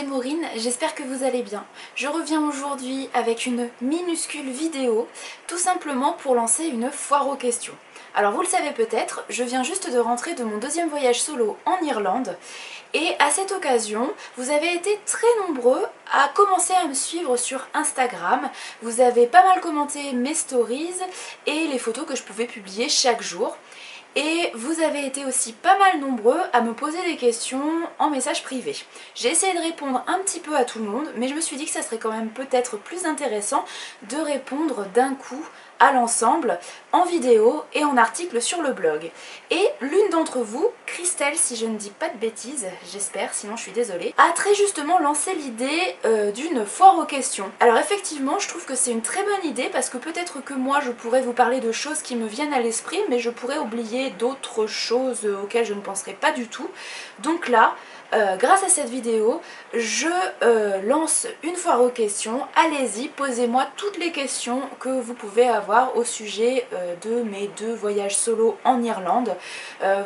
Maureen, j'espère que vous allez bien. Je reviens aujourd'hui avec une minuscule vidéo, tout simplement pour lancer une foire aux questions. Alors vous le savez peut-être, je viens juste de rentrer de mon deuxième voyage solo en Irlande et à cette occasion, vous avez été très nombreux à commencer à me suivre sur Instagram. Vous avez pas mal commenté mes stories et les photos que je pouvais publier chaque jour. Et vous avez été aussi pas mal nombreux à me poser des questions en message privé. J'ai essayé de répondre un petit peu à tout le monde, mais je me suis dit que ça serait quand même peut-être plus intéressant de répondre d'un coup à l'ensemble, en vidéo et en article sur le blog. Et l'une d'entre vous, Christelle, si je ne dis pas de bêtises, j'espère, sinon je suis désolée, a très justement lancé l'idée d'une foire aux questions. Alors effectivement, je trouve que c'est une très bonne idée parce que peut-être que moi je pourrais vous parler de choses qui me viennent à l'esprit, mais je pourrais oublier d'autres choses auxquelles je ne penserai pas du tout. Donc là, grâce à cette vidéo, je lance une foire aux questions. Allez-y, posez-moi toutes les questions que vous pouvez avoir au sujet de mes deux voyages solo en Irlande.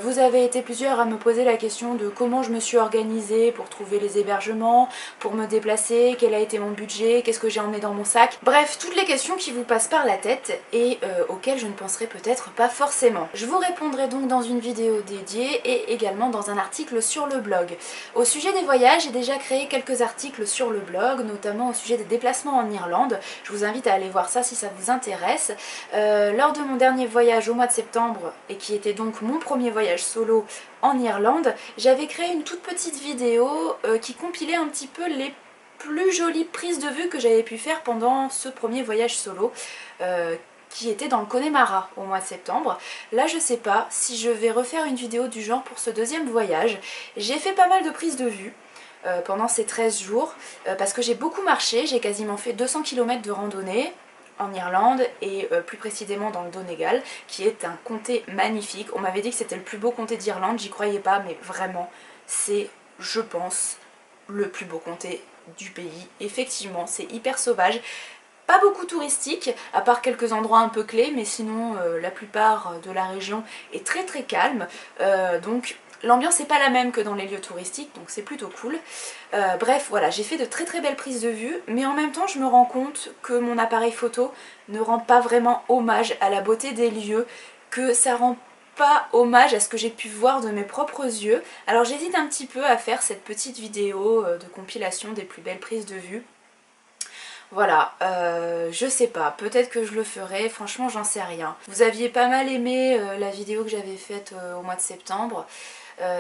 Vous avez été plusieurs à me poser la question de comment je me suis organisée pour trouver les hébergements, pour me déplacer, quel a été mon budget, qu'est-ce que j'ai emmené dans mon sac. Bref, toutes les questions qui vous passent par la tête et auxquelles je ne penserai peut-être pas forcément. Je vous répondrai donc dans une vidéo dédiée et également dans un article sur le blog. Au sujet des voyages, j'ai déjà créé quelques articles sur le blog, notamment au sujet des déplacements en Irlande. Je vous invite à aller voir ça si ça vous intéresse. Lors de mon dernier voyage au mois de septembre, et qui était donc mon premier voyage solo en Irlande, j'avais créé une toute petite vidéo qui compilait un petit peu les plus jolies prises de vue que j'avais pu faire pendant ce premier voyage solo. Qui était dans le Connemara au mois de septembre. Là je sais pas si je vais refaire une vidéo du genre pour ce deuxième voyage. J'ai fait pas mal de prises de vue pendant ces 13 jours parce que j'ai beaucoup marché, j'ai quasiment fait 200 km de randonnée en Irlande et plus précisément dans le Donegal qui est un comté magnifique. On m'avait dit que c'était le plus beau comté d'Irlande, j'y croyais pas mais vraiment c'est, je pense, le plus beau comté du pays. Effectivement c'est hyper sauvage. Pas beaucoup touristique, à part quelques endroits un peu clés, mais sinon la plupart de la région est très très calme. Donc l'ambiance n'est pas la même que dans les lieux touristiques, donc c'est plutôt cool. Bref, voilà, j'ai fait de très très belles prises de vue, mais en même temps je me rends compte que mon appareil photo ne rend pas vraiment hommage à la beauté des lieux, que ça rend pas hommage à ce que j'ai pu voir de mes propres yeux. Alors j'hésite un petit peu à faire cette petite vidéo de compilation des plus belles prises de vue. Voilà, je sais pas, peut-être que je le ferai, franchement j'en sais rien. Vous aviez pas mal aimé la vidéo que j'avais faite au mois de septembre,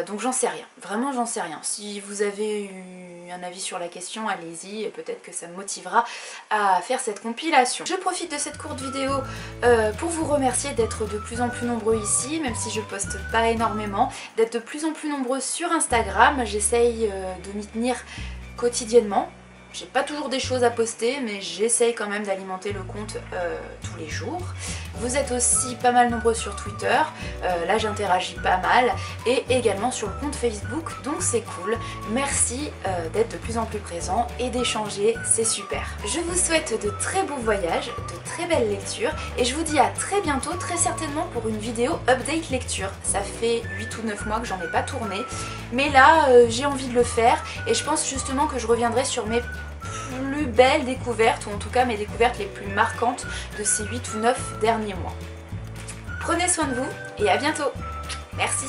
donc j'en sais rien, vraiment j'en sais rien. Si vous avez eu un avis sur la question, allez-y, peut-être que ça me motivera à faire cette compilation. Je profite de cette courte vidéo pour vous remercier d'être de plus en plus nombreux ici, même si je poste pas énormément, d'être de plus en plus nombreux sur Instagram, j'essaye de m'y tenir quotidiennement. J'ai pas toujours des choses à poster, mais j'essaye quand même d'alimenter le compte tous les jours. Vous êtes aussi pas mal nombreux sur Twitter, là j'interagis pas mal, et également sur le compte Facebook, donc c'est cool. Merci d'être de plus en plus présents et d'échanger, c'est super. Je vous souhaite de très beaux voyages, de très belles lectures, et je vous dis à très bientôt, très certainement pour une vidéo update lecture. Ça fait 8 ou 9 mois que j'en ai pas tourné, mais là j'ai envie de le faire, et je pense justement que je reviendrai sur mes plus belles découvertes, ou en tout cas mes découvertes les plus marquantes de ces 8 ou 9 derniers mois. Prenez soin de vous et à bientôt. Merci.